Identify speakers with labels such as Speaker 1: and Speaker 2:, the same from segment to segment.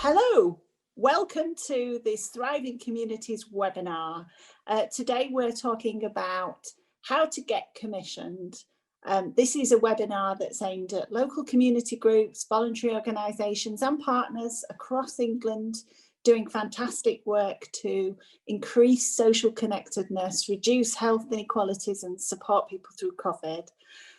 Speaker 1: Hello, welcome to this Thriving Communities webinar. Today we're talking about how to get commissioned. This is a webinar that's aimed at local community groups, voluntary organisations and partners across England doing fantastic work to increase social connectedness, reduce health inequalities and support people through COVID.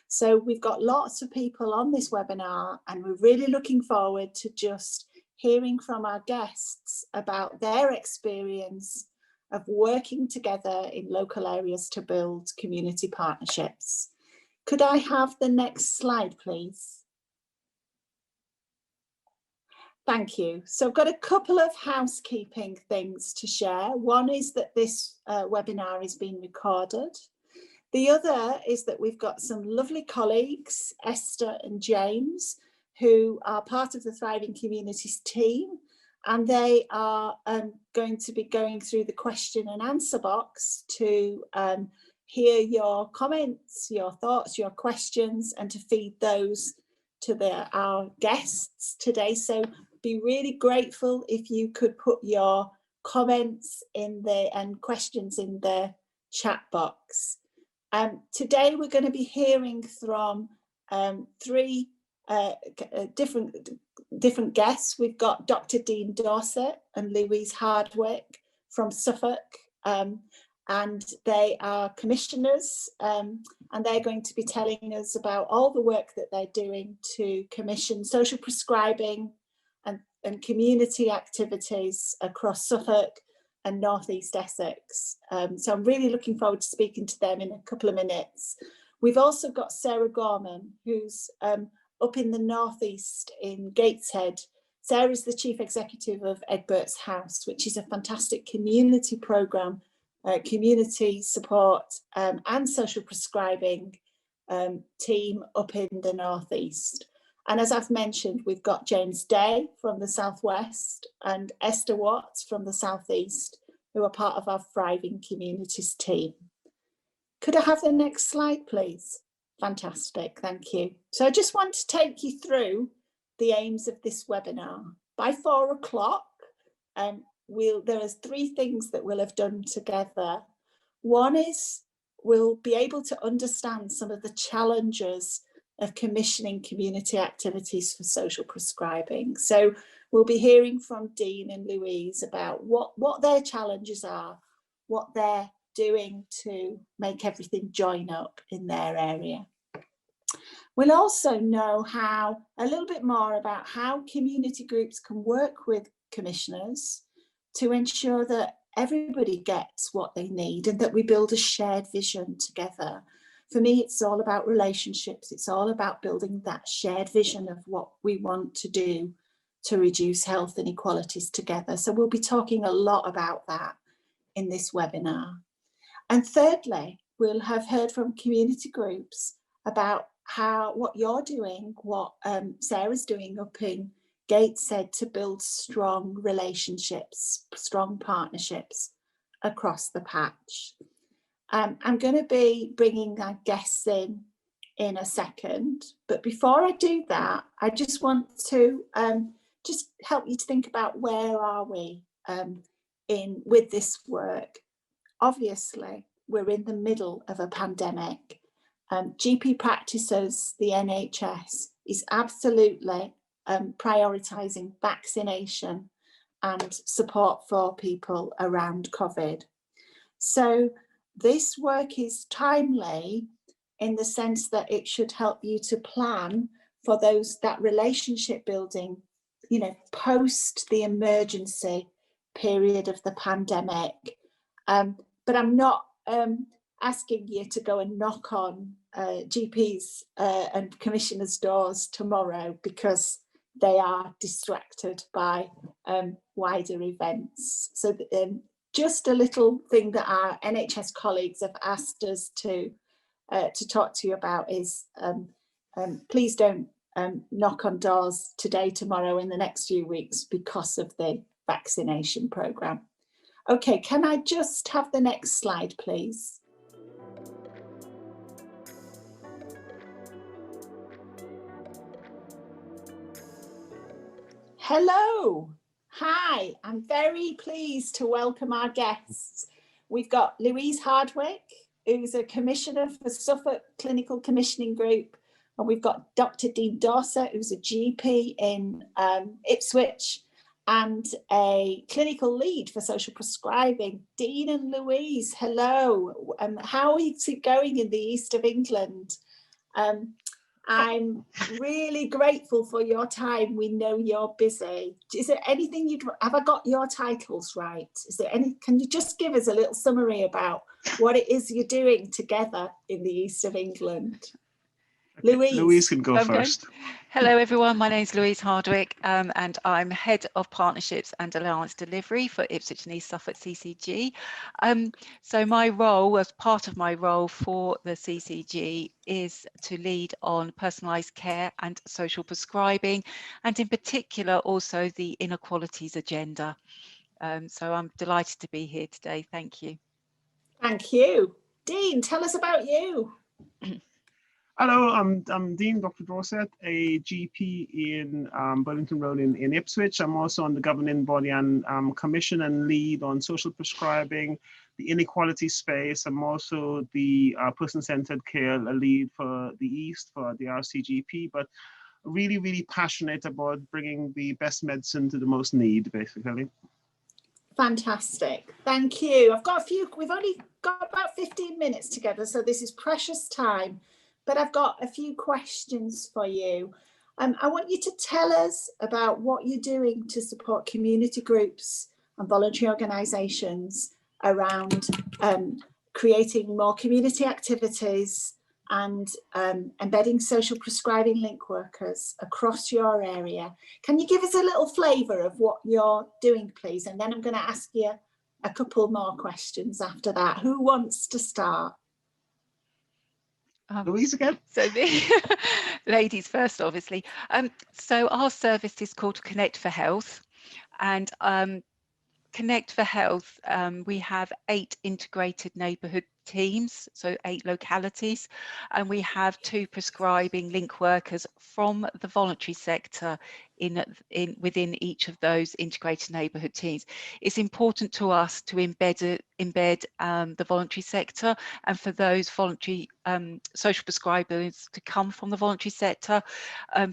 Speaker 1: So we've got lots of people on this webinar and we're really looking forward to just hearing from our guests about their experience of working together in local areas to build community partnerships. Could I have the next slide, please? Thank you. So I've got a couple of housekeeping things to share. One is that this webinar is being recorded. The other is that we've got some lovely colleagues, Esther and James, who are part of the Thriving Communities team, and they are going to be going through the question and answer box to hear your comments, your thoughts, your questions, and to feed those to our guests today. So be really grateful if you could put your comments in and questions in the chat box. Today we're going to be hearing from three different guests. We've got Dr. Dean Dorset and Louise Hardwick from Suffolk, and they are commissioners, and they're going to be telling us about all the work that they're doing to commission social prescribing and community activities across Suffolk and North East Essex. So I'm really looking forward to speaking to them in a couple of minutes. We've also got Sarah Gorman, who's up in the Northeast in Gateshead. Sarah's the Chief Executive of Egbert's House, which is a fantastic community programme, community support and social prescribing team up in the Northeast. And as I've mentioned, we've got James Day from the Southwest and Esther Watts from the Southeast, who are part of our Thriving Communities team. Could I have the next slide, please? Fantastic, thank you. So I just want to take you through the aims of this webinar. By 4 o'clock, there are three things that we'll have done together. One is we'll be able to understand some of the challenges of commissioning community activities for social prescribing. So we'll be hearing from Dean and Louise about what their challenges are, what they're doing to make everything join up in their area. We'll also know a little bit more about how community groups can work with commissioners to ensure that everybody gets what they need and that we build a shared vision together. For me, it's all about relationships. It's all about building that shared vision of what we want to do to reduce health inequalities together. So we'll be talking a lot about that in this webinar. And thirdly, we'll have heard from community groups about what you're doing, what Sarah's doing up in Gateshead to build strong relationships, strong partnerships across the patch. I'm going to be bringing our guests in a second, but before I do that, I just want to just help you to think about where are we with this work. Obviously, we're in the middle of a pandemic. GP practices, the NHS, is absolutely prioritising vaccination and support for people around COVID. So this work is timely in the sense that it should help you to plan for that relationship building, post the emergency period of the pandemic. But I'm not asking you to go and knock on GPs and commissioners' doors tomorrow because they are distracted by wider events. So just a little thing that our NHS colleagues have asked us to talk to you about is please don't knock on doors today, tomorrow, in the next few weeks because of the vaccination programme. Okay, can I just have the next slide, please? Hello, Hi, I'm very pleased to welcome our guests. We've got Louise Hardwick, who's a commissioner for Suffolk Clinical Commissioning Group, and we've got Dr. Dean Dorset, who's a GP in Ipswich and a clinical lead for social prescribing. Dean and Louise, hello. How is it going in the east of England? I'm really grateful for your time. We know you're busy. Is there anything have I got your titles right? Is there any, can you just give us a little summary about what it is you're doing together in the east of England?
Speaker 2: Okay,
Speaker 1: Louise.
Speaker 2: Louise can go first.
Speaker 3: Hello everyone, my name is Louise Hardwick and I'm Head of Partnerships and Alliance Delivery for Ipswich and East Suffolk CCG. So my role, as part of my role for the CCG, is to lead on personalised care and social prescribing, and in particular also the inequalities agenda. So I'm delighted to be here today, thank you.
Speaker 1: Thank you. Dean, tell us about you.
Speaker 2: Hello, I'm Dean, Dr. Dorset, a GP in Burlington Road in Ipswich. I'm also on the governing body and commission and lead on social prescribing, the inequality space. I'm also the person-centered care lead for the East, for the RCGP, but really, really passionate about bringing the best medicine to the most need, basically.
Speaker 1: Fantastic, thank you. I've got a few, we've only got about 15 minutes together, so this is precious time. But I've got a few questions for you. I want you to tell us about what you're doing to support community groups and voluntary organisations around creating more community activities and embedding social prescribing link workers across your area. Can you give us a little flavour of what you're doing, please? And then I'm going to ask you a couple more questions after that. Who wants to start?
Speaker 2: Louise again?
Speaker 3: So the ladies first, obviously. So our service is called Connect for Health, and Connect for Health, we have 8 integrated neighbourhood teams, so 8 localities, and we have 2 prescribing link workers from the voluntary sector within each of those integrated neighbourhood teams. It's important to us to embed the voluntary sector, and for those voluntary social prescribers to come from the voluntary sector,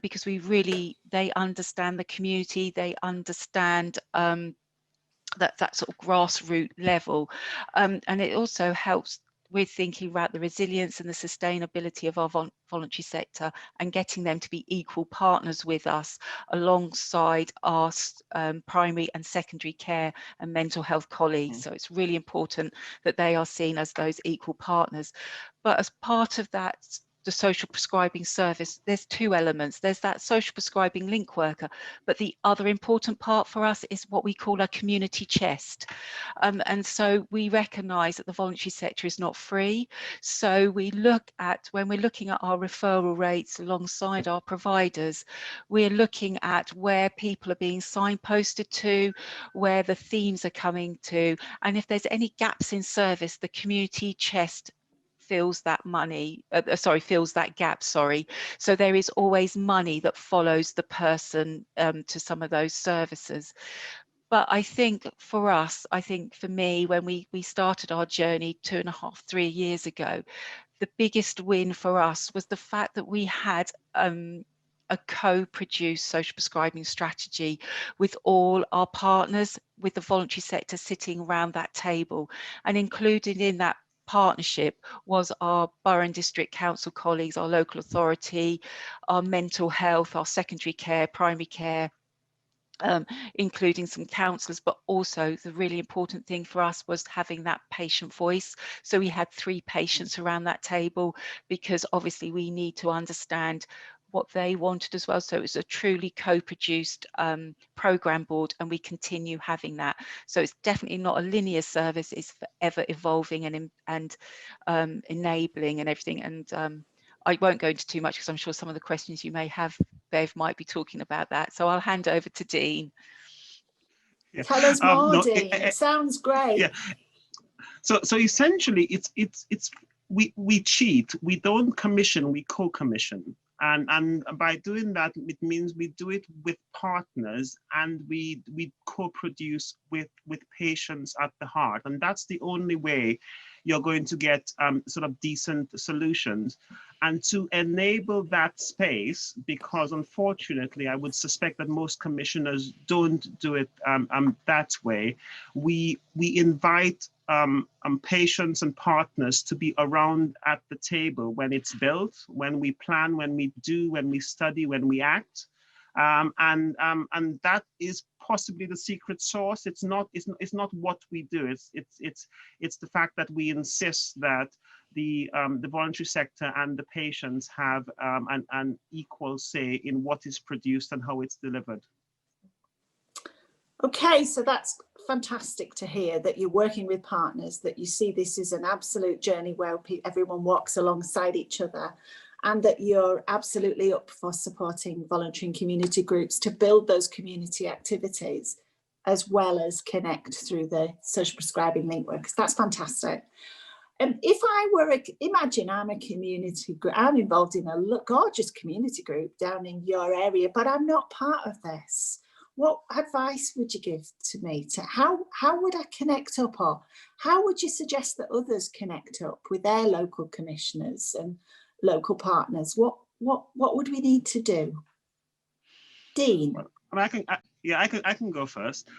Speaker 3: because they understand the community, they understand that sort of grassroots level, and it also helps with thinking about the resilience and the sustainability of our voluntary sector and getting them to be equal partners with us alongside our primary and secondary care and mental health colleagues. So it's really important that they are seen as those equal partners. But as part of that, the social prescribing service, there's 2 elements. There's that social prescribing link worker, but the other important part for us is what we call a community chest. And so we recognise that the voluntary sector is not free. So we look at, when we're looking at our referral rates alongside our providers, we're looking at where people are being signposted to, where the themes are coming to, and if there's any gaps in service, the community chest fills that gap. So there is always money that follows the person to some of those services. But I think for us, for me, when we started our journey 2.5, 3 years ago, the biggest win for us was the fact that we had a co-produced social prescribing strategy with all our partners, with the voluntary sector sitting around that table, and included in that partnership was our borough and district council colleagues, our local authority, our mental health, our secondary care, primary care, including some counsellors, but also the really important thing for us was having that patient voice. So we had 3 patients around that table, because obviously we need to understand what they wanted as well. So it was a truly co-produced programme board, and we continue having that. So it's definitely not a linear service, it's forever evolving and enabling and everything. And I won't go into too much because I'm sure some of the questions you may have, Bev, might be talking about that. So I'll hand over to Dean.
Speaker 2: Yeah.
Speaker 1: Tell us more, Dean. It sounds great.
Speaker 2: Yeah. So essentially, we cheat. We don't commission, we co-commission. And by doing that, it means we do it with partners, and we co-produce with patients at the heart. And that's the only way you're going to get sort of decent solutions. And to enable that space, because unfortunately, I would suspect that most commissioners don't do it that way, we invite patients and partners to be around at the table when it's built, when we plan, when we do, when we study, when we act. And that is possibly the secret sauce. It's not what we do. It's the fact that we insist that the voluntary sector and the patients have an equal say in what is produced and how it's delivered.
Speaker 1: Okay, so that's fantastic to hear that you're working with partners, that you see this as an absolute journey where everyone walks alongside each other, and that you're absolutely up for supporting voluntary and community groups to build those community activities, as well as connect through the social prescribing link workers. That's fantastic. If I were, imagine I'm a community group, I'm involved in a gorgeous community group down in your area, but I'm not part of this. What advice would you give to me? How would I connect up, or how would you suggest that others connect up with their local commissioners and local partners? What would we need to do? Dean?
Speaker 2: I can go first.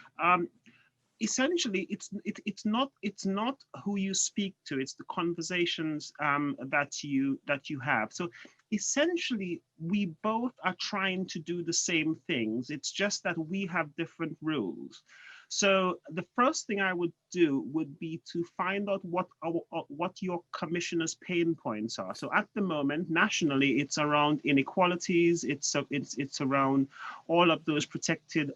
Speaker 2: Essentially, it's not who you speak to; it's the conversations that you have. So essentially, we both are trying to do the same things. It's just that we have different rules. So the first thing I would do would be to find out what your commissioner's pain points are. So at the moment, nationally, it's around inequalities. It's around all of those protected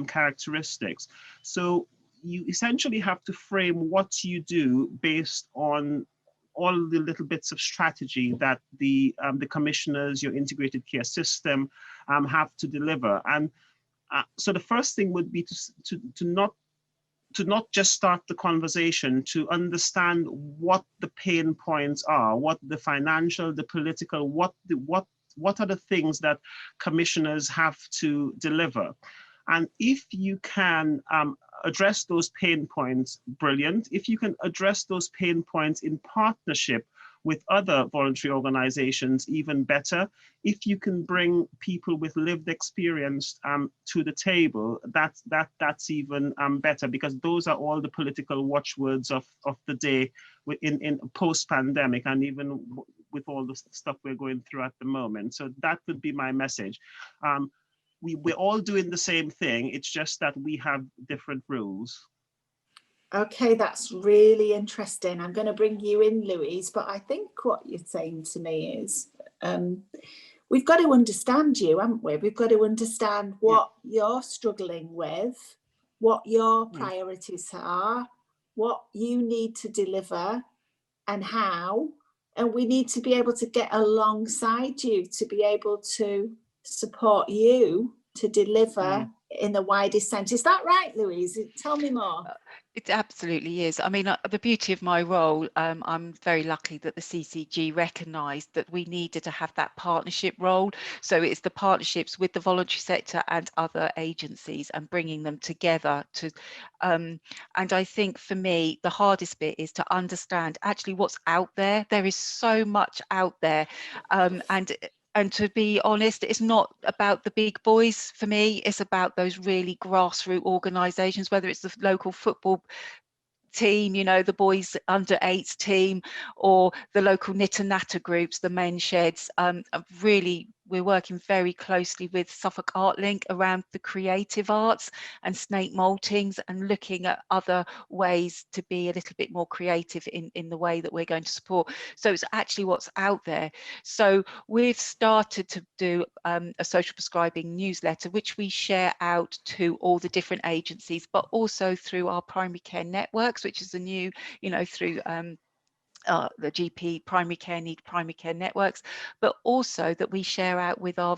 Speaker 2: characteristics. So you essentially have to frame what you do based on all the little bits of strategy that the commissioners, your integrated care system, have to deliver. And so the first thing would be to not just start the conversation, to understand what the pain points are, what the financial, the political, what are the things that commissioners have to deliver. And if you can address those pain points, brilliant. If you can address those pain points in partnership with other voluntary organizations, even better. If you can bring people with lived experience to the table, that's even better, because those are all the political watchwords of the day in post-pandemic, and even with all the stuff we're going through at the moment. So that would be my message. We're all doing the same thing. It's just that we have different rules.
Speaker 1: Okay, that's really interesting. I'm going to bring you in, Louise, but I think what you're saying to me is we've got to understand you, haven't we? We've got to understand what you're struggling with, what your priorities are, what you need to deliver and how, and we need to be able to get alongside you to be able to support you to deliver in the widest sense. Is that right, Louise? Tell me more.
Speaker 3: It absolutely is. I mean, the beauty of my role, I'm very lucky that the CCG recognised that we needed to have that partnership role. So it's the partnerships with the voluntary sector and other agencies and bringing them together to, and I think for me, the hardest bit is to understand actually what's out there. There is so much out there, and to be honest, it's not about the big boys for me. It's about those really grassroots organisations, whether it's the local football team, you know, the boys under-8s team, or the local knit and natter groups, the men's sheds. Really, we're working very closely with Suffolk Art Link around the creative arts and snake moltings, and looking at other ways to be a little bit more creative in the way that we're going to support. So it's actually what's out there. So we've started to do a social prescribing newsletter, which we share out to all the different agencies, but also through our primary care networks, which is a new, you know, through the GP primary care networks, but also that we share out with our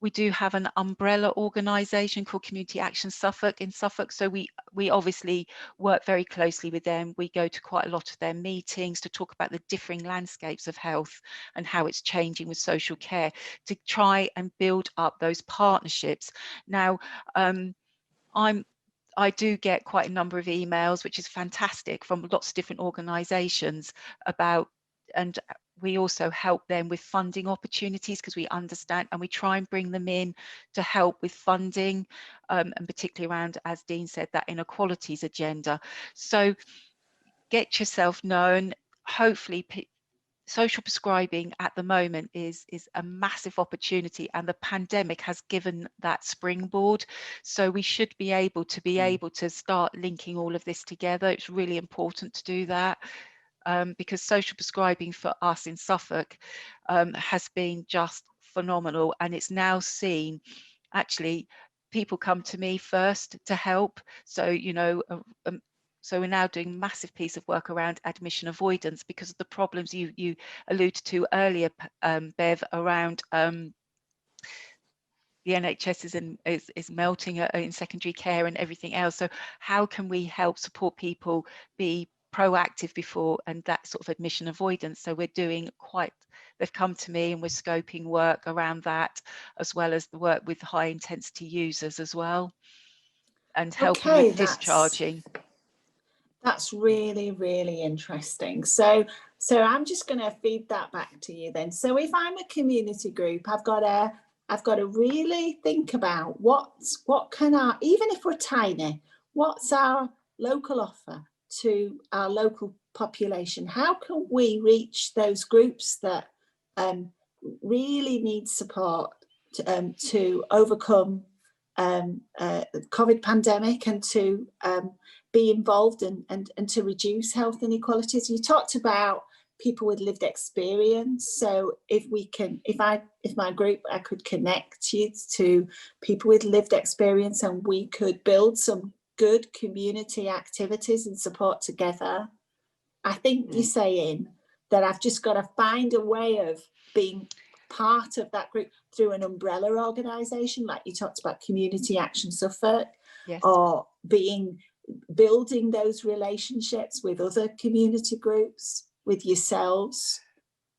Speaker 3: We do have an umbrella organisation called Community Action Suffolk in Suffolk. So we obviously work very closely with them. We go to quite a lot of their meetings to talk about the differing landscapes of health and how it's changing with social care, to try and build up those partnerships. Now, I do get quite a number of emails, which is fantastic, from lots of different organisations about, and we also help them with funding opportunities, because we understand and we try and bring them in to help with funding, and particularly around, as Dean said, that inequalities agenda. So get yourself known. Hopefully social prescribing at the moment is a massive opportunity, and the pandemic has given that springboard. So we should be able to start linking all of this together. It's really important to do that, because social prescribing for us in Suffolk has been just phenomenal, and it's now seen, actually, people come to me first to help. So, you know, so we're now doing a massive piece of work around admission avoidance because of the problems you alluded to earlier, Bev, around the NHS is melting in secondary care and everything else. So how can we help support people be proactive before and that sort of admission avoidance? So we're doing they've come to me and we're scoping work around that, as well as the work with high intensity users as well, and helping with discharging.
Speaker 1: That's really, really interesting. So I'm just going to feed that back to you then. So if I'm a community group, I've got to really think about what can even if we're tiny, what's our local offer to our local population? How can we reach those groups that really need support to overcome the COVID pandemic and to be involved and to reduce health inequalities? You talked about people with lived experience. So if my group, I could connect you to people with lived experience, and we could build some good community activities and support together. I think you're saying that I've just got to find a way of being part of that group through an umbrella organisation, like you talked about Community Action Suffolk,
Speaker 3: yes,
Speaker 1: or building those relationships with other community groups, with yourselves,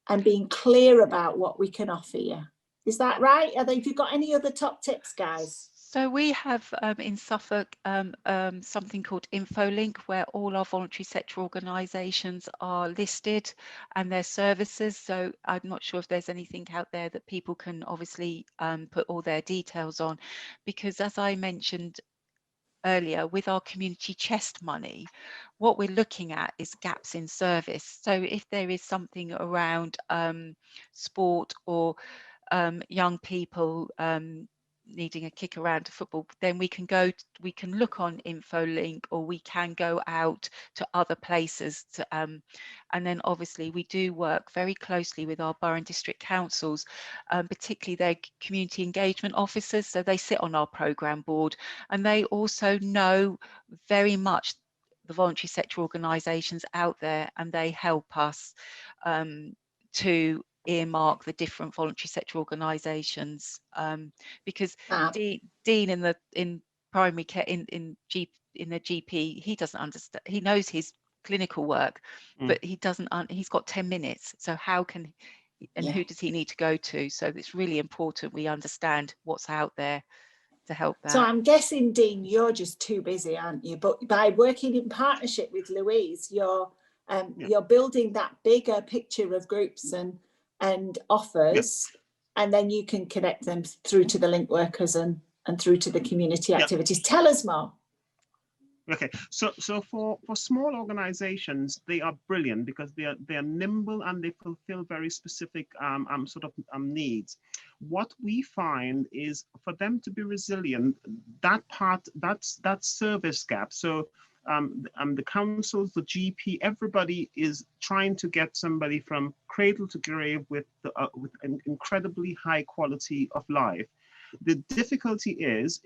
Speaker 1: and being clear about what we can offer you. Is that right? Have you got any other top tips, guys?
Speaker 3: So we have in Suffolk something called InfoLink, where all our voluntary sector organisations are listed and their services. So I'm not sure if there's anything out there that people can obviously put all their details on, because as I mentioned earlier, with our community chest money, what we're looking at is gaps in service. So if there is something around sport or young people needing a kick around to football, then we can look on InfoLink, or we can go out to other places to, and then obviously we do work very closely with our borough and district councils, particularly their community engagement officers. So they sit on our programme board, and they also know very much the voluntary sector organisations out there, and they help us to earmark the different voluntary sector organisations, because Dean in primary care in the GP, he doesn't understand. He knows his clinical work, but he doesn't. He's got 10 minutes. So how can who does he need to go to? So it's really important we understand what's out there to help that.
Speaker 1: So I'm guessing, Dean, you're just too busy, aren't you? But by working in partnership with Louise, you're building that bigger picture of groups and offers, and then you can connect them through to the link workers and through to the community activities. Tell us more.
Speaker 2: Okay, so for small organizations, they are brilliant because they are nimble and they fulfill very specific needs. What we find is for them to be resilient, that service gap. So the councils, the GP, everybody is trying to get somebody from cradle to grave with an incredibly high quality of life. The difficulty is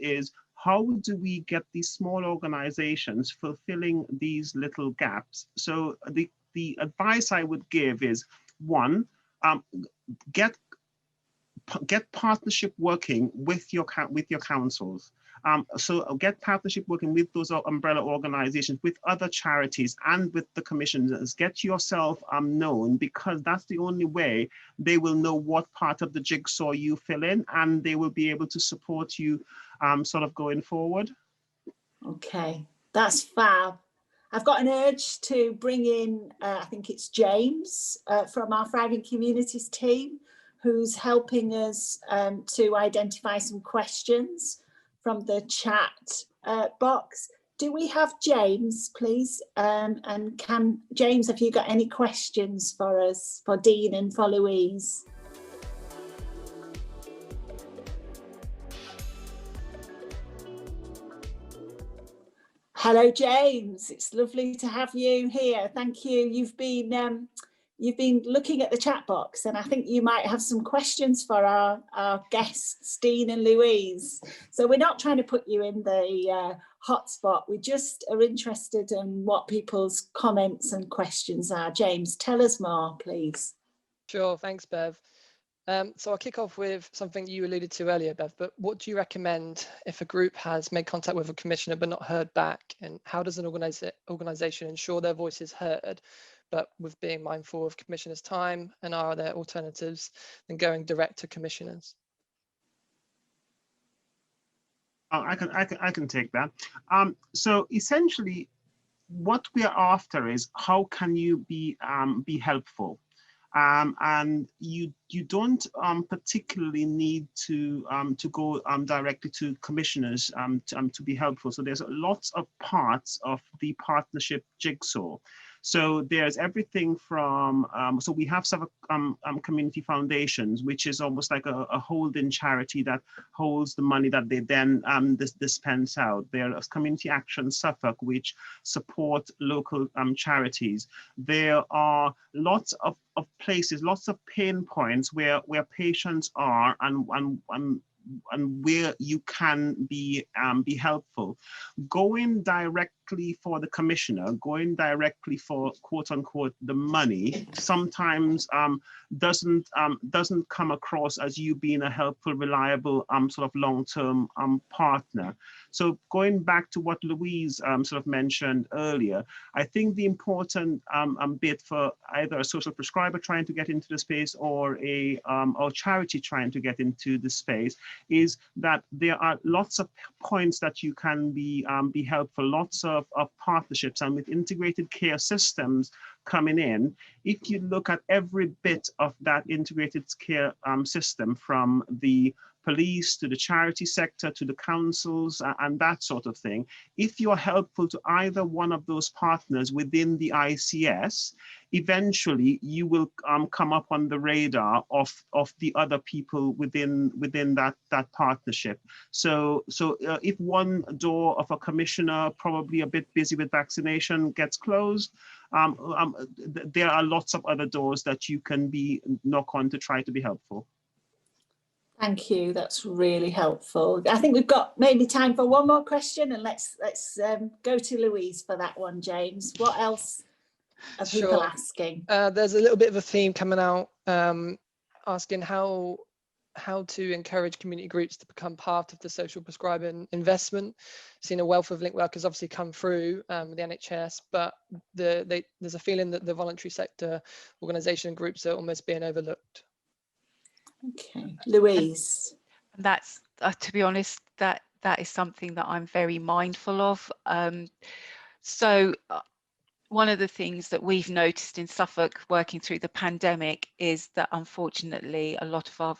Speaker 2: how do we get these small organizations fulfilling these little gaps? So the advice I would give is, one, get partnership working with your councils. So get partnership working with those umbrella organizations, with other charities, and with the commissioners. Get yourself known, because that's the only way they will know what part of the jigsaw you fill in, and they will be able to support you sort of going forward.
Speaker 1: Okay, that's fab. I've got an urge to bring in, I think it's James from our Thriving Communities team, who's helping us to identify some questions from the chat box. Do we have James, please? And James, have you got any questions for us, for Dean and for Louise? Hello, James. It's lovely to have you here. Thank you. You've been looking at the chat box, and I think you might have some questions for our guests, Dean and Louise. So we're not trying to put you in the hot spot. We just are interested in what people's comments and questions are. James, tell us more, please.
Speaker 4: Sure. Thanks, Bev. So I'll kick off with something you alluded to earlier, Bev, but what do you recommend if a group has made contact with a commissioner but not heard back? And how does an organisation ensure their voice is heard, but with being mindful of commissioners' time? And are there alternatives than going direct to commissioners?
Speaker 2: I can take that. So essentially, what we are after is, how can you be helpful? And you don't particularly need to go directly to commissioners to be helpful. So there's lots of parts of the partnership jigsaw. So there's everything from, so we have some community foundations, which is almost like a holding charity that holds the money that they then dispense out. There's Community Action Suffolk, which support local charities. There are lots of places, lots of pain points where patients are and where you can be helpful. Going directly for the commissioner, going directly for quote unquote the money, sometimes doesn't come across as you being a helpful, reliable sort of long-term partner. So going back to what Louise sort of mentioned earlier, I think the important bit for either a social prescriber trying to get into the space or a charity trying to get into the space is that there are lots of points that you can be helpful, lots of partnerships, and with integrated care systems coming in, if you look at every bit of that integrated care system, from the police to the charity sector to the councils and that sort of thing, if you're helpful to either one of those partners within the ICS, eventually you will come up on the radar of the other people within that partnership. So if one door of a commissioner, probably a bit busy with vaccination, gets closed, there are lots of other doors that you can knock on to try to be helpful.
Speaker 1: Thank you. That's really helpful. I think we've got maybe time for one more question, and let's go to Louise for that one, James. What else are people asking?
Speaker 4: There's a little bit of a theme coming out, asking how to encourage community groups to become part of the social prescribing investment. Seen a wealth of link workers obviously come through with the NHS, but there's a feeling that the voluntary sector organisation and groups are almost being overlooked.
Speaker 1: Okay, Louise.
Speaker 3: And that's, to be honest, that is something that I'm very mindful of. So one of the things that we've noticed in Suffolk working through the pandemic is that unfortunately a lot of our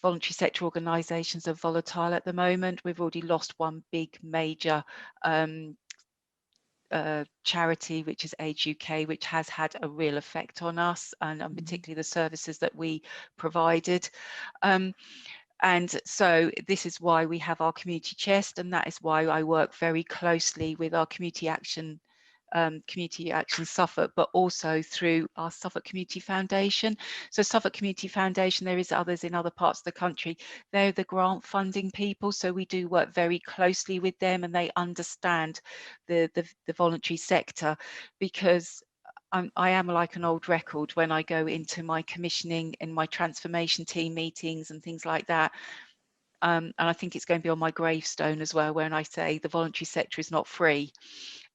Speaker 3: voluntary sector organisations are volatile at the moment. We've already lost one big major charity, which is Age UK, which has had a real effect on us, and particularly the services that we provided. And so this is why we have our community chest, and that is why I work very closely with our Community Action Suffolk, but also through our Suffolk Community Foundation. So Suffolk Community Foundation, there is others in other parts of the country. They're the grant funding people, so we do work very closely with them, and they understand the voluntary sector, because I am like an old record when I go into my commissioning and my transformation team meetings and things like that. And I think it's going to be on my gravestone as well, when I say the voluntary sector is not free.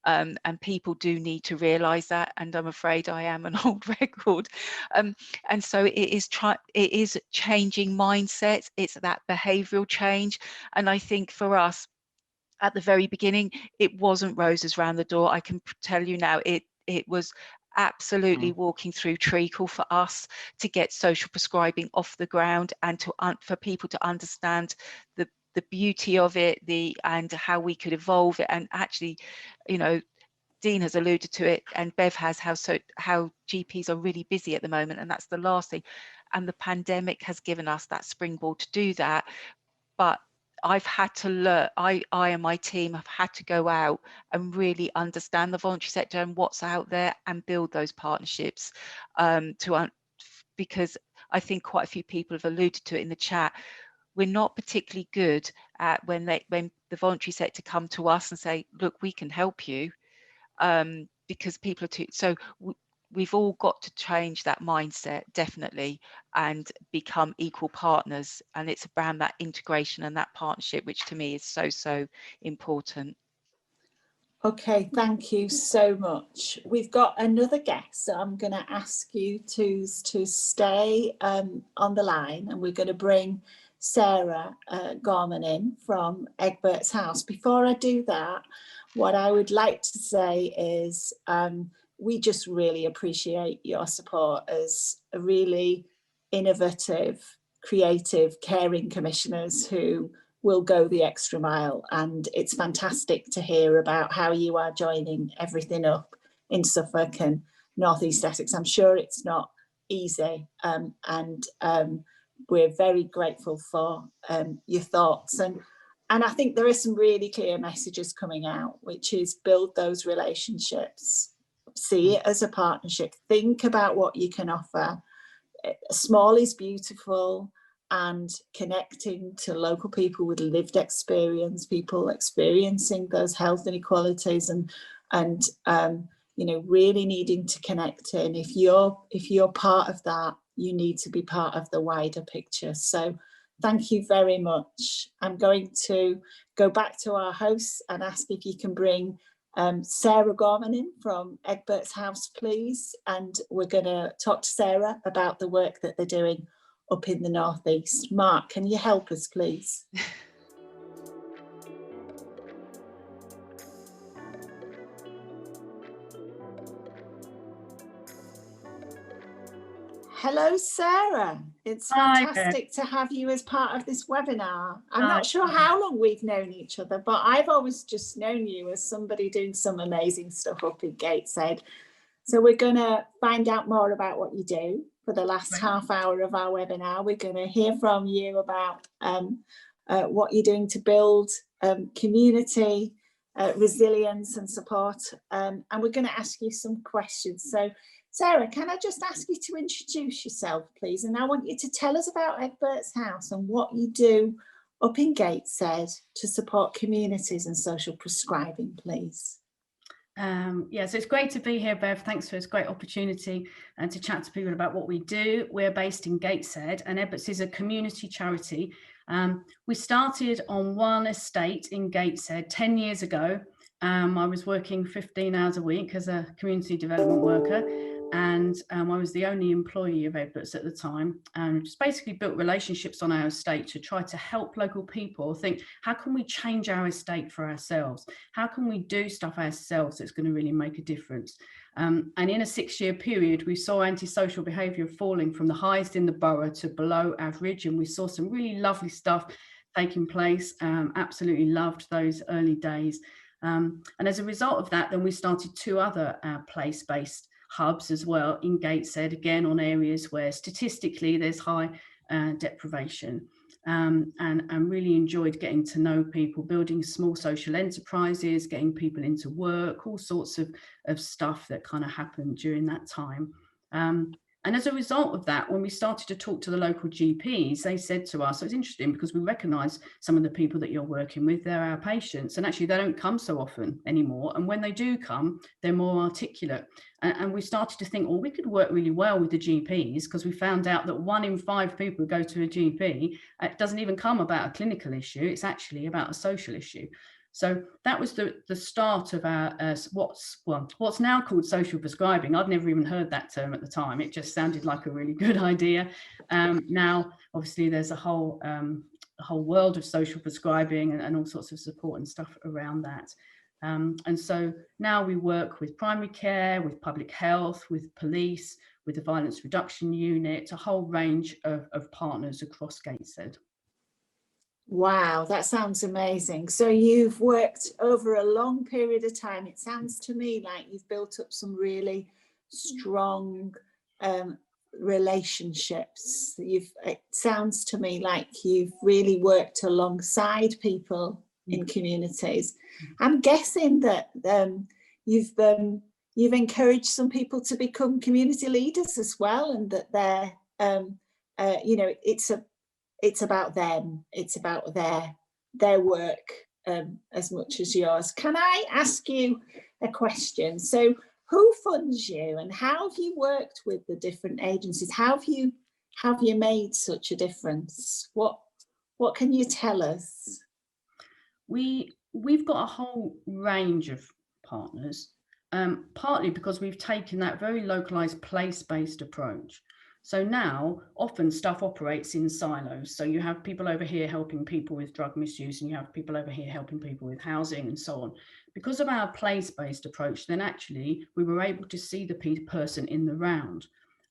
Speaker 3: And people do need to realise that, and I'm afraid I am an old record. And so it is changing mindsets. It's that behavioural change. And I think for us, at the very beginning, it wasn't roses round the door. I can tell you now, it was absolutely walking through treacle for us to get social prescribing off the ground, and for people to understand the beauty of it, and how we could evolve it. And actually, you know, Dean has alluded to it, and Bev has, how GPs are really busy at the moment, and that's the last thing. And the pandemic has given us that springboard to do that. But I've had to learn, I and my team have had to go out and really understand the voluntary sector and what's out there, and build those partnerships, because I think quite a few people have alluded to it in the chat. We're not particularly good at when the voluntary sector come to us and say, look, we can help you, because people are too, so we've all got to change that mindset, definitely, and become equal partners. And it's around that integration and that partnership, which to me is so important.
Speaker 1: Okay, thank you so much. We've got another guest, so I'm going to ask you to stay on the line, and we're going to bring Sarah Gorman in from Egbert's House. Before I do that, what I would like to say is we just really appreciate your support as a really innovative, creative, caring commissioners who will go the extra mile. And it's fantastic to hear about how you are joining everything up in Suffolk and North East Essex. I'm sure it's not easy, and we're very grateful for your thoughts. And I think there are some really clear messages coming out, which is build those relationships, see it as a partnership, think about what you can offer. Small is beautiful, and connecting to local people with lived experience, people experiencing those health inequalities, and you know, really needing to connect in. If you're part of that, you need to be part of the wider picture. So thank you very much. I'm going to go back to our hosts and ask if you can bring Sarah Gorman in from Egbert's House, please. And we're going to talk to Sarah about the work that they're doing up in the Northeast. Mark, can you help us, please? Hello, Sarah. It's fantastic to have you as part of this webinar. I'm not sure how long we've known each other, but I've always just known you as somebody doing some amazing stuff up in Gateshead. So we're going to find out more about what you do for the last half hour of our webinar. We're going to hear from you about what you're doing to build community resilience and support, and we're going to ask you some questions. So Sarah, can I just ask you to introduce yourself, please? And I want you to tell us about Egbert's House and what you do up in Gateshead to support communities and social prescribing, please.
Speaker 5: Yeah, so it's great to be here, Bev. Thanks for this great opportunity and to chat to people about what we do. We're based in Gateshead, and Egbert's is a community charity. We started on one estate in Gateshead 10 years ago. I was working 15 hours a week as a community development worker, and I was the only employee of Egbert's at the time, and just basically built relationships on our estate to try to help local people think, how can we change our estate for ourselves? How can we do stuff ourselves that's going to really make a difference? And in a 6-year period, we saw antisocial behaviour falling from the highest in the borough to below average, and we saw some really lovely stuff taking place. Absolutely loved those early days. And as a result of that, then we started 2 other place-based hubs as well in Gateshead, again on areas where statistically there's high deprivation, and really enjoyed getting to know people, building small social enterprises, getting people into work, all sorts of stuff that kind of happened during that time. And as a result of that, when we started to talk to the local GPs, they said to us, so it's interesting because we recognise some of the people that you're working with, they're our patients, and actually they don't come so often anymore. And when they do come, they're more articulate. And we started to think, well, we could work really well with the GPs, because we found out that 1 in 5 people who go to a GP, it doesn't even come about a clinical issue, it's actually about a social issue. So that was the start of our what's now called social prescribing. I'd never even heard that term at the time. It just sounded like a really good idea. Now, obviously, there's a whole world of social prescribing and all sorts of support and stuff around that. And so now we work with primary care, with public health, with police, with the violence reduction unit, a whole range of partners across Gateshead.
Speaker 1: Wow, that sounds amazing. So you've worked over a long period of time. It sounds to me like you've built up some really strong relationships. It sounds to me like you've really worked alongside people in communities. I'm guessing that you've encouraged some people to become community leaders as well, and that they're you know, it's about them, it's about their work as much as yours. Can I ask you a question? So who funds you, and how have you worked with the different agencies? How have you made such a difference? What can you tell us?
Speaker 5: We've got a whole range of partners, partly because we've taken that very localized place-based approach. So now often stuff operates in silos. So you have people over here helping people with drug misuse, and you have people over here helping people with housing and so on. Because of our place-based approach, then actually we were able to see the person in the round.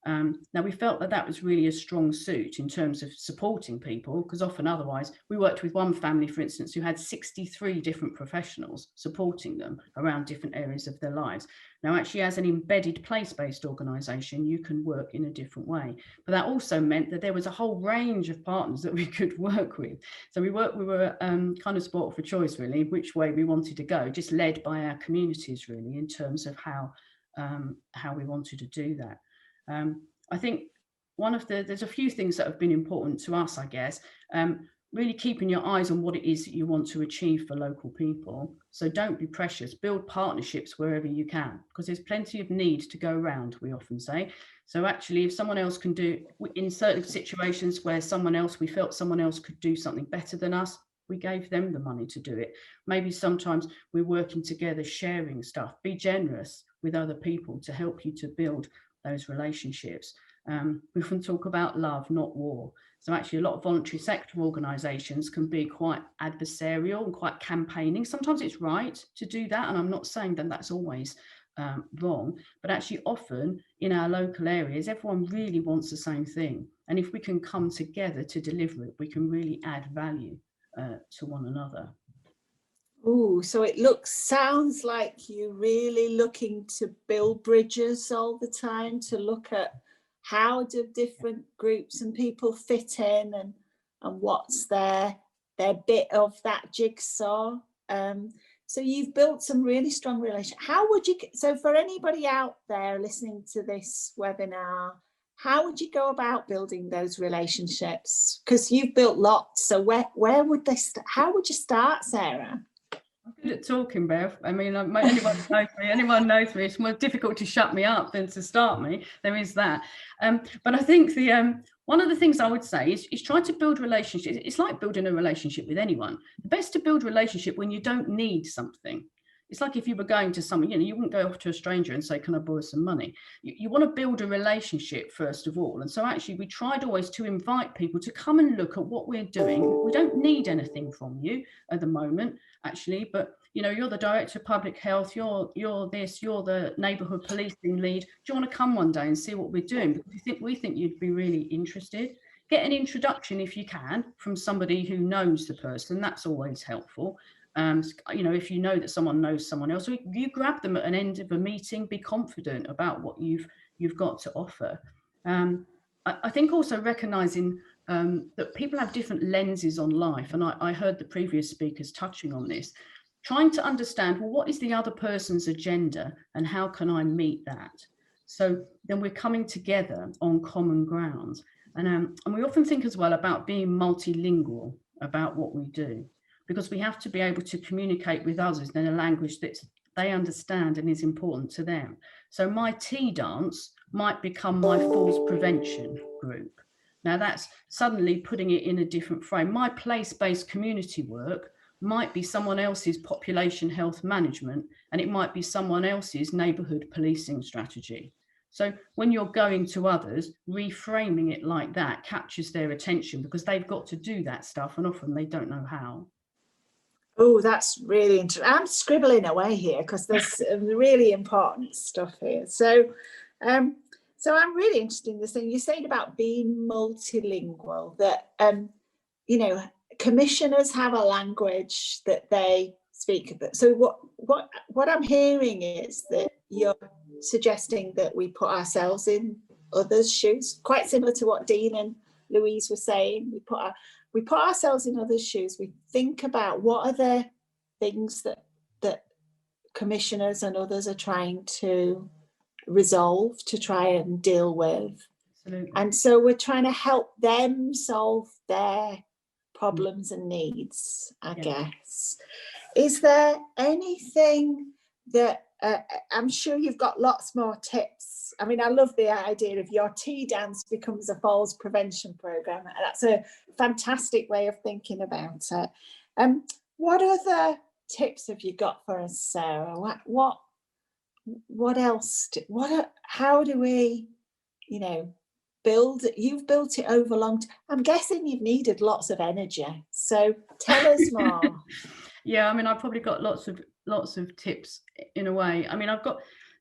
Speaker 5: Now we felt that was really a strong suit in terms of supporting people, because often otherwise we worked with one family, for instance, who had 63 different professionals supporting them around different areas of their lives. Now actually, as an embedded place-based organisation, you can work in a different way, but that also meant that there was a whole range of partners that we could work with. So we were kind of sport for choice, really, which way we wanted to go, just led by our communities, really, in terms of how we wanted to do that. I think there's a few things that have been important to us, I guess. Really keeping your eyes on what it is that you want to achieve for local people. So don't be precious, build partnerships wherever you can, because there's plenty of need to go around, we often say. So actually, if someone else can do, in certain situations where we felt someone else could do something better than us, we gave them the money to do it. Maybe sometimes we're working together, sharing stuff. Be generous with other people to help you to build those relationships. We often talk about love, not war. So actually a lot of voluntary sector organisations can be quite adversarial and quite campaigning. Sometimes it's right to do that, and I'm not saying that that's always wrong, but actually often in our local areas, everyone really wants the same thing. And if we can come together to deliver it, we can really add value to one another.
Speaker 1: Oh, so sounds like you're really looking to build bridges all the time, to look at how do different groups and people fit in, and what's their bit of that jigsaw. So you've built some really strong relationships. So for anybody out there listening to this webinar, how would you go about building those relationships? Because you've built lots. So where would they how would you start, Sarah?
Speaker 5: I'm good at talking, Bev. I mean, anyone knows me. It's more difficult to shut me up than to start me. There is that. But I think one of the things I would say is try to build relationships. It's like building a relationship with anyone. The best to build a relationship when you don't need something. It's like if you were going to someone, you wouldn't go off to a stranger and say, can I borrow some money? You want to build a relationship first of all. And so actually we tried always to invite people to come and look at what we're doing. We don't need anything from you at the moment, actually, but you're the director of public health, you're the neighbourhood policing lead. Do you want to come one day and see what we're doing? Because we think you'd be really interested. Get an introduction if you can from somebody who knows the person. That's always helpful. If you know that someone knows someone else, you grab them at an end of a meeting, be confident about what you've got to offer. I think also recognising that people have different lenses on life, and I heard the previous speakers touching on this, trying to understand, well, what is the other person's agenda and how can I meet that? So then we're coming together on common ground. And we often think as well about being multilingual about what we do, because we have to be able to communicate with others in a language that they understand and is important to them. So my tea dance might become my falls prevention group. Now that's suddenly putting it in a different frame. My place-based community work might be someone else's population health management, and it might be someone else's neighbourhood policing strategy. So when you're going to others, reframing it like that captures their attention, because they've got to do that stuff and often they don't know how.
Speaker 1: Oh, that's really interesting. I'm scribbling away here because there's really important stuff here. So I'm really interested in this thing you're saying about being multilingual, that, you know, commissioners have a language that they speak. So what I'm hearing is that you're suggesting that we put ourselves in others' shoes, quite similar to what Dean and Louise were saying. We put ourselves in others' shoes. We think about what are the things that commissioners and others are trying to resolve, to try and deal with.
Speaker 5: Absolutely.
Speaker 1: And so we're trying to help them solve their problems and needs, I guess. Is there anything that, I'm sure you've got lots more tips. I mean, I love the idea of your tea dance becomes a falls prevention program. That's a fantastic way of thinking about it. What other tips have you got for us, Sarah? What else? How do we, you know, build it? You've built it over long time. I'm guessing you've needed lots of energy. So tell us more.
Speaker 5: Yeah, I mean, I've probably got lots of tips in a way. I mean,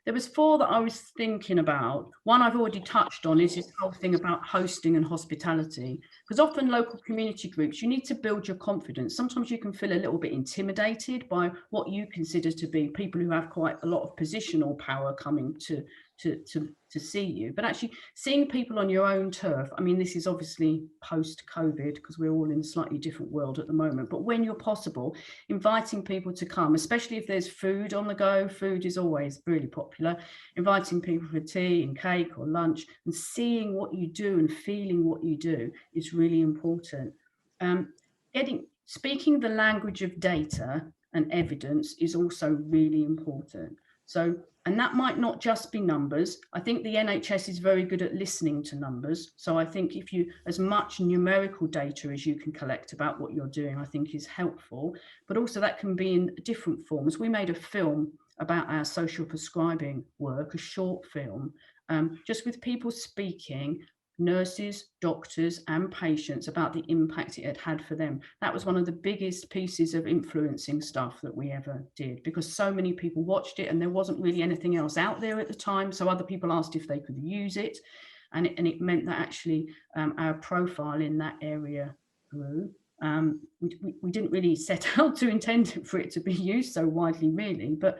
Speaker 5: there was 4 that I was thinking about. One I've already touched on is this whole thing about hosting and hospitality, because often local community groups, you need to build your confidence. Sometimes you can feel a little bit intimidated by what you consider to be people who have quite a lot of positional power coming to see you, but actually seeing people on your own turf. I mean, this is obviously post-COVID because we're all in a slightly different world at the moment, but when you're possible, inviting people to come, especially if there's food on the go. Food is always really popular. Inviting people for tea and cake or lunch and seeing what you do and feeling what you do is really important. Speaking the language of data and evidence is also really important. So, and that might not just be numbers. I think the NHS is very good at listening to numbers. So I think if you, as much numerical data as you can collect about what you're doing, I think is helpful, but also that can be in different forms. We made a film about our social prescribing work, a short film, just with people speaking, nurses, doctors and patients, about the impact it had for them. That was one of the biggest pieces of influencing stuff that we ever did, because so many people watched it and there wasn't really anything else out there at the time. So other people asked if they could use it, and it meant that actually our profile in that area grew. We didn't really set out to intend for it to be used so widely, really, but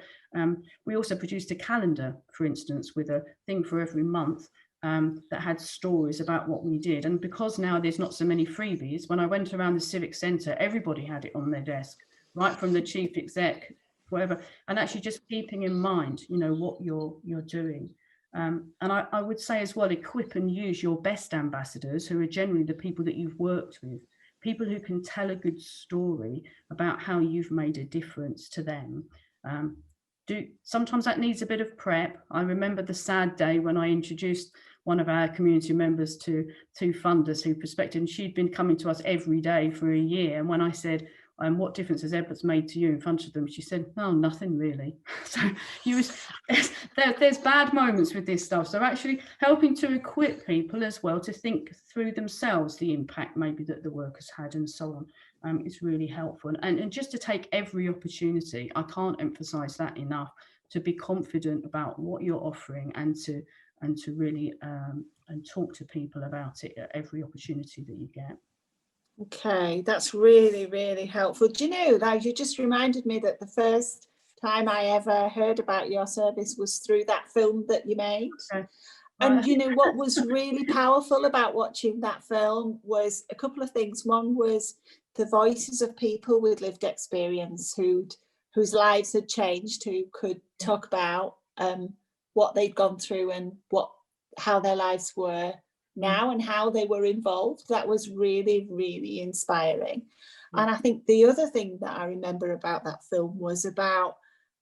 Speaker 5: we also produced a calendar, for instance, with a thing for every month that had stories about what we did. And because now there's not so many freebies, when I went around the civic centre, everybody had it on their desk, right from the chief exec, whatever, and actually just keeping in mind, you know, what you're doing. And I would say as well, equip and use your best ambassadors, who are generally the people that you've worked with, people who can tell a good story about how you've made a difference to them. Sometimes that needs a bit of prep. I remember the sad day when I introduced one of our community members to funders who prospected, and she'd been coming to us every day for a year. And when I said, what difference has Edwards made to you in front of them? She said, oh, nothing really. So there's bad moments with this stuff. So actually helping to equip people as well to think through themselves the impact maybe that the work has had and so on is really helpful. And just to take every opportunity, I can't emphasize that enough, to be confident about what you're offering and to really and talk to people about it at every opportunity that you get.
Speaker 1: Okay, that's really, really helpful. Do you know, like, you just reminded me that the first time I ever heard about your service was through that film that you made. Okay. And you know what was really powerful about watching that film was a couple of things. One was the voices of people with lived experience whose lives had changed, who could talk about what they'd gone through and how their lives were now and how they were involved. That was really, really inspiring. And I think the other thing that I remember about that film was about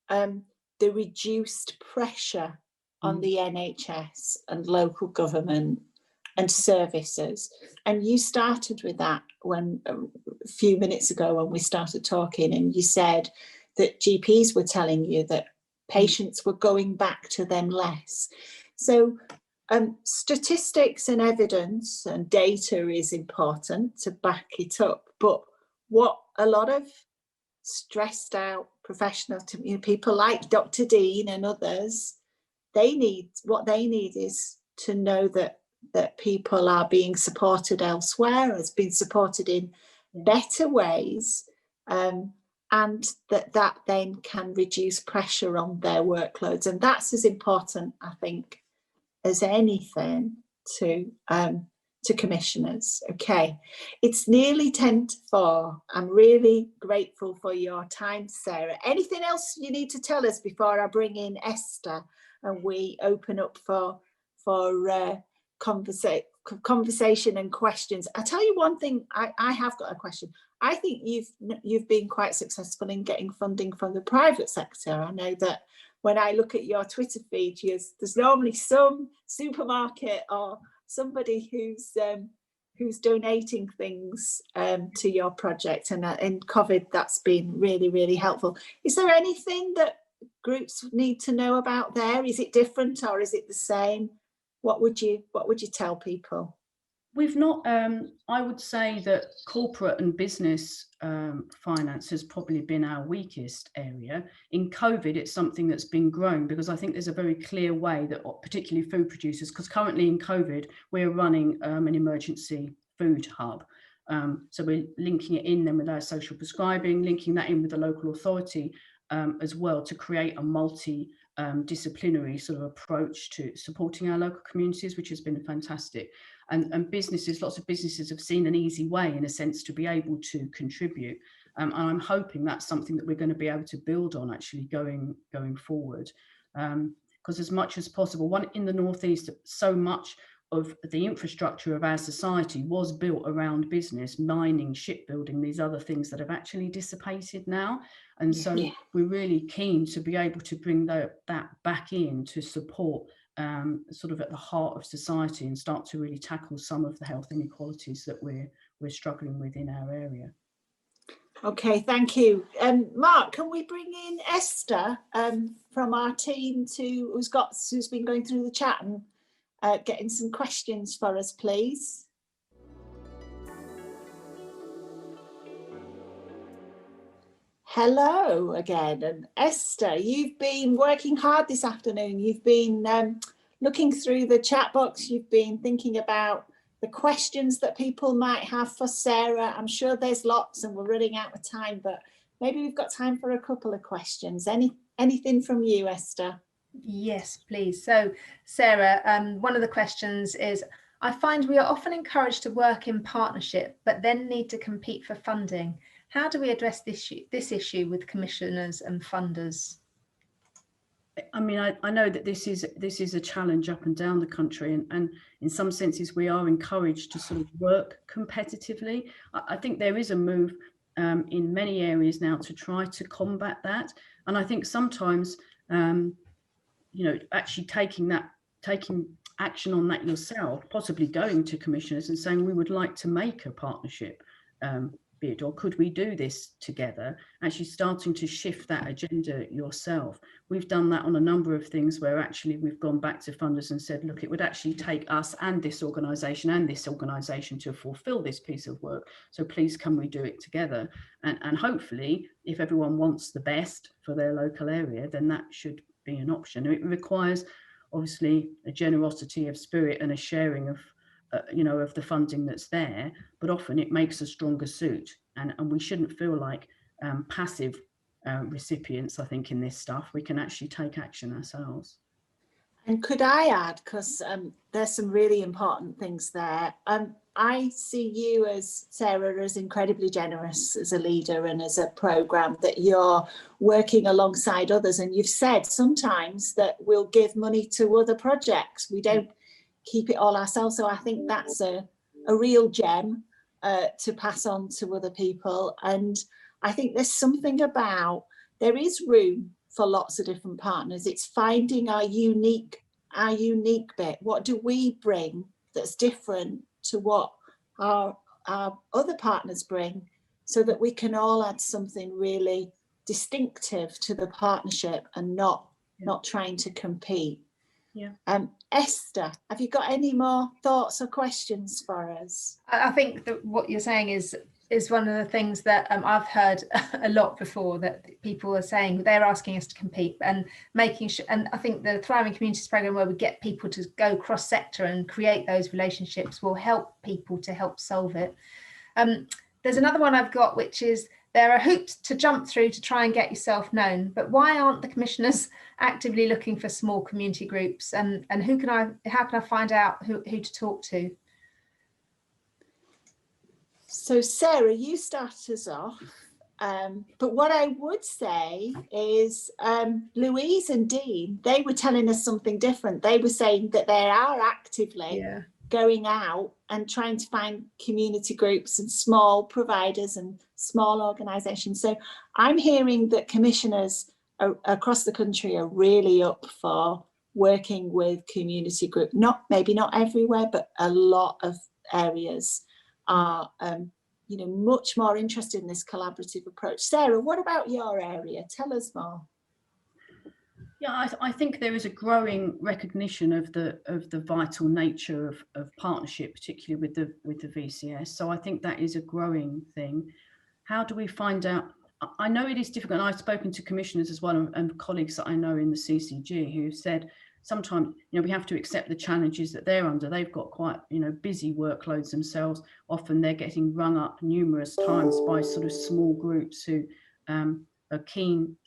Speaker 1: the reduced pressure on the NHS and local government and services. And you started with that when a few minutes ago when we started talking, and you said that GPs were telling you that patients were going back to them less. So statistics and evidence and data is important to back it up, but what a lot of stressed out professional people like Dr. Dean and others, what they need is to know that people are being supported elsewhere, has been supported in better ways, and that then can reduce pressure on their workloads. And that's as important, I think, as anything to commissioners. Okay, it's nearly 10 to 4. I'm really grateful for your time, Sarah. Anything else you need to tell us before I bring in Esther and we open up for conversation and questions? I'll tell you one thing, I have got a question. I think you've been quite successful in getting funding from the private sector. I know that when I look at your Twitter feed, there's normally some supermarket or somebody who's donating things to your project, and in COVID that's been really, really helpful. Is there anything that groups need to know about there? Is it different or is it the same? What would you tell people?
Speaker 5: We've not, I would say that corporate and business finance has probably been our weakest area. In COVID, it's something that's been growing because I think there's a very clear way that particularly food producers, because currently in COVID, we're running an emergency food hub. So we're linking it in then with our social prescribing, linking that in with the local authority as well to create a multi-disciplinary sort of approach to supporting our local communities, which has been fantastic. And businesses, lots of businesses have seen an easy way, in a sense, to be able to contribute. And I'm hoping that's something that we're going to be able to build on actually going forward. Because as much as possible, in the Northeast, so much of the infrastructure of our society was built around business, mining, shipbuilding, these other things that have actually dissipated now. And so we're really keen to be able to bring that back in to support sort of at the heart of society and start to really tackle some of the health inequalities that we're struggling with in our area.
Speaker 1: Okay, thank you. Mark, can we bring in Esther from our team who's been going through the chat and getting some questions for us, please? Hello again, and Esther, you've been working hard this afternoon. You've been looking through the chat box. You've been thinking about the questions that people might have for Sarah. I'm sure there's lots and we're running out of time, but maybe we've got time for a couple of questions. Anything from you, Esther?
Speaker 6: Yes, please. So, Sarah, one of the questions is, I find we are often encouraged to work in partnership, but then need to compete for funding. How do we address this issue with commissioners and funders?
Speaker 5: I mean, I know that this is a challenge up and down the country, and in some senses we are encouraged to sort of work competitively. I think there is a move in many areas now to try to combat that, and I think sometimes actually taking action on that yourself, possibly going to commissioners and saying we would like to make a partnership bid, or could we do this together, actually starting to shift that agenda yourself. We've done that on a number of things where actually we've gone back to funders and said, look, it would actually take us and this organisation to fulfil this piece of work, so please can we do it together? And hopefully if everyone wants the best for their local area, then that should be an option. It requires obviously a generosity of spirit and a sharing of of the funding that's there, but often it makes a stronger suit, and we shouldn't feel like passive recipients. I think in this stuff we can actually take action ourselves.
Speaker 1: And could I add, because there's some really important things there. I see you as, Sarah, as incredibly generous as a leader and as a programme, that you're working alongside others. And you've said sometimes that we'll give money to other projects. We don't keep it all ourselves. So I think that's a real gem to pass on to other people. And I think there's something about, there is room for lots of different partners. It's finding our unique bit. What do we bring that's different to what our other partners bring, so that we can all add something really distinctive to the partnership and not trying to compete.
Speaker 5: Yeah.
Speaker 1: Esther, have you got any more thoughts or questions for us?
Speaker 6: I think that what you're saying is one of the things that I've heard a lot before, that people are saying they're asking us to compete and making sure. And I think the Thriving Communities Programme, where we get people to go cross sector and create those relationships, will help people to help solve it. There's another one I've got, which is, there are hoops to jump through to try and get yourself known, but why aren't the commissioners actively looking for small community groups? And how can I find out who to talk to?
Speaker 1: So Sarah, you start us off, but what I would say is Louise and Dean, they were telling us something different. They were saying that they are actively going out and trying to find community groups and small providers and small organisations. So I'm hearing that commissioners across the country are really up for working with community groups. Maybe not everywhere, but a lot of areas are much more interested in this collaborative approach. Sarah, what about your area? Tell us more.
Speaker 5: Yeah, I think there is a growing recognition of the vital nature of partnership, particularly with the VCS. So I think that is a growing thing. How do we find out? I know it is difficult, and I've spoken to commissioners as well, and colleagues that I know in the CCG who said sometimes, we have to accept the challenges that they're under. They've got quite, busy workloads themselves. Often they're getting rung up numerous times by sort of small groups who are keen,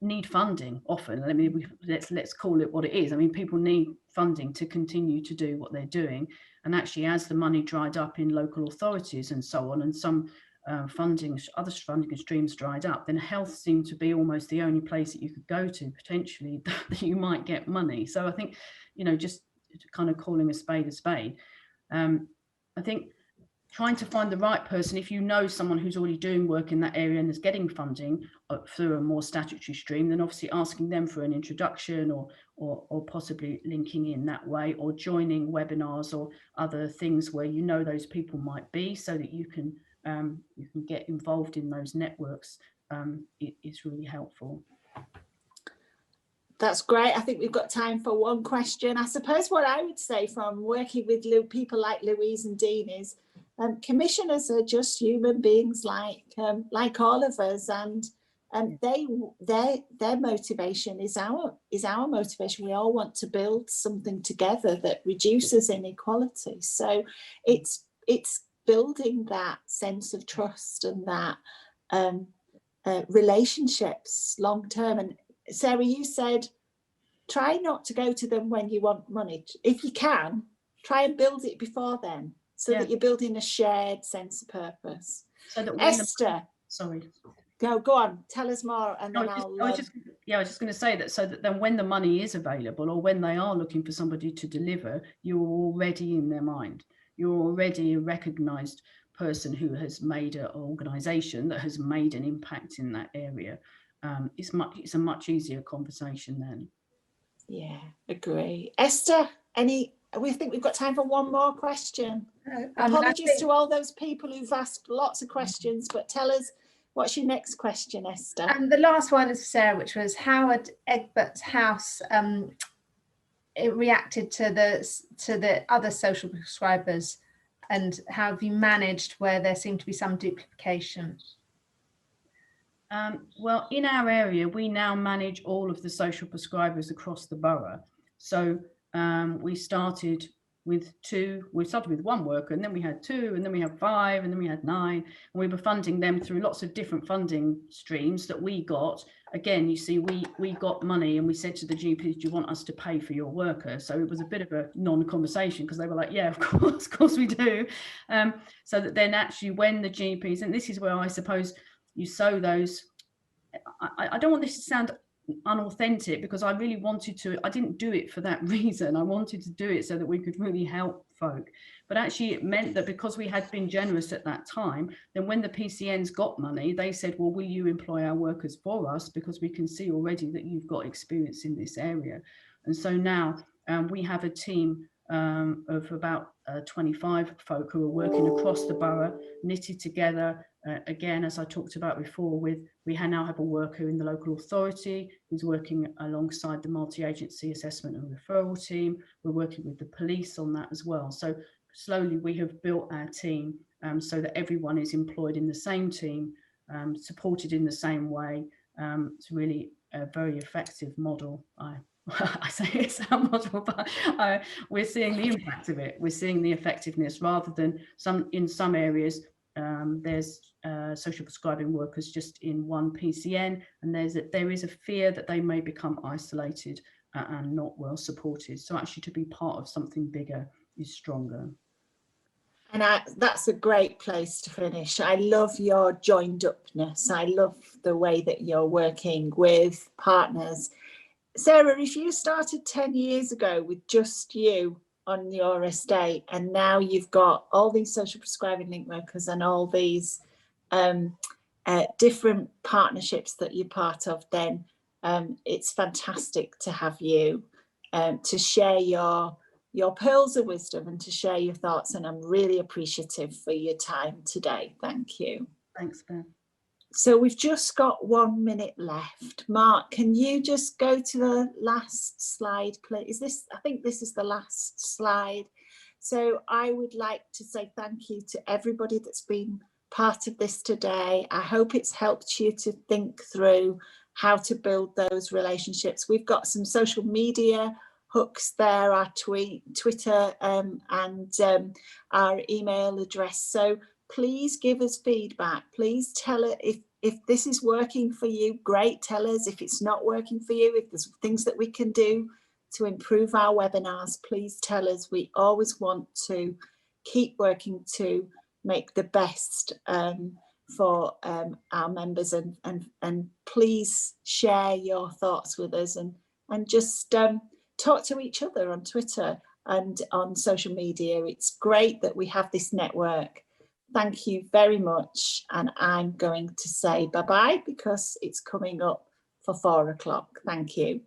Speaker 5: need funding often. Let's call it what it is. People need funding to continue to do what they're doing. And actually, as the money dried up in local authorities and so on, and some other funding streams dried up, then health seemed to be almost the only place that you could go to potentially that you might get money. So I think, just kind of calling a spade a spade. I think trying to find the right person, if you know someone who's already doing work in that area and is getting funding through a more statutory stream, then obviously asking them for an introduction or possibly linking in that way, or joining webinars or other things where those people might be, so that you can get involved in those networks. It's really helpful.
Speaker 1: That's great. I think we've got time for one question. I suppose what I would say from working with people like Louise and Dean is commissioners are just human beings like all of us, and their motivation is our motivation. We all want to build something together that reduces inequality. So it's building that sense of trust and that relationships long term. And Sarah, you said try not to go to them when you want money. If you can, try and build it before then, so that you're building a shared sense of purpose. So that Esther, go on, tell us more, and then I was just going to say that, so that then when the money is available, or when they are looking for somebody to deliver, you're already in their mind. You're already a recognised person who has made an organisation that has made an impact in that area. It's a much easier conversation then. Yeah, agree. Esther, we think we've got time for one more question. Apologies to all those people who've asked lots of questions, but tell us, what's your next question, Esther?
Speaker 6: And the last one is for Sarah, which was, how had Egbert's house it reacted to the other social prescribers, and how have you managed where there seemed to be some duplication?
Speaker 5: Well, in our area, we now manage all of the social prescribers across the borough. So we started with 2. We started with 1 worker, and then we had 2, and then we had 5, and then we had 9, and we were funding them through lots of different funding streams that we got. Again, you see, we got money, and we said to the GPs, do you want us to pay for your worker? So it was a bit of a non-conversation, because they were like, yeah, of course we do. So that then actually when the GPs, and this is where I suppose you sow those, I don't want this to sound unauthentic, because I really wanted to, I didn't do it for that reason. I wanted to do it so that we could really help folk. But actually it meant that because we had been generous at that time, then when the PCNs got money, they said, well, will you employ our workers for us, because we can see already that you've got experience in this area. And so now we have a team of about 25 folk who are working across the borough, knitted together. Again, as I talked about before, we now have a worker in the local authority who's working alongside the multi-agency assessment and referral team. We're working with the police on that as well. So slowly we have built our team so that everyone is employed in the same team, supported in the same way. It's really a very effective model. I say it's our model, but we're seeing the impact of it. We're seeing the effectiveness, rather than in some areas. There's social prescribing workers just in one PCN, and there is a fear that they may become isolated and not well supported. So actually to be part of something bigger is stronger.
Speaker 1: And that's a great place to finish. I love your joined upness. I love the way that you're working with partners. Sarah, if you started 10 years ago with just you on your estate, and now you've got all these social prescribing link workers and all these different partnerships that you're part of, then it's fantastic to have you to share your pearls of wisdom and to share your thoughts. And I'm really appreciative for your time today. Thank you.
Speaker 5: Thanks, Ben.
Speaker 1: So we've just got 1 minute left. Mark, can you just go to the last slide, please? I think this is the last slide. So I would like to say thank you to everybody that's been part of this today. I hope it's helped you to think through how to build those relationships. We've got some social media hooks there, our Twitter and our email address. So please give us feedback. Please tell us if this is working for you, great, tell us. If it's not working for you, if there's things that we can do to improve our webinars, please tell us. We always want to keep working to make the best for our members, and please share your thoughts with us, and just talk to each other on Twitter and on social media. It's great that we have this network. Thank you very much. And I'm going to say bye-bye because it's coming up for 4 o'clock. Thank you.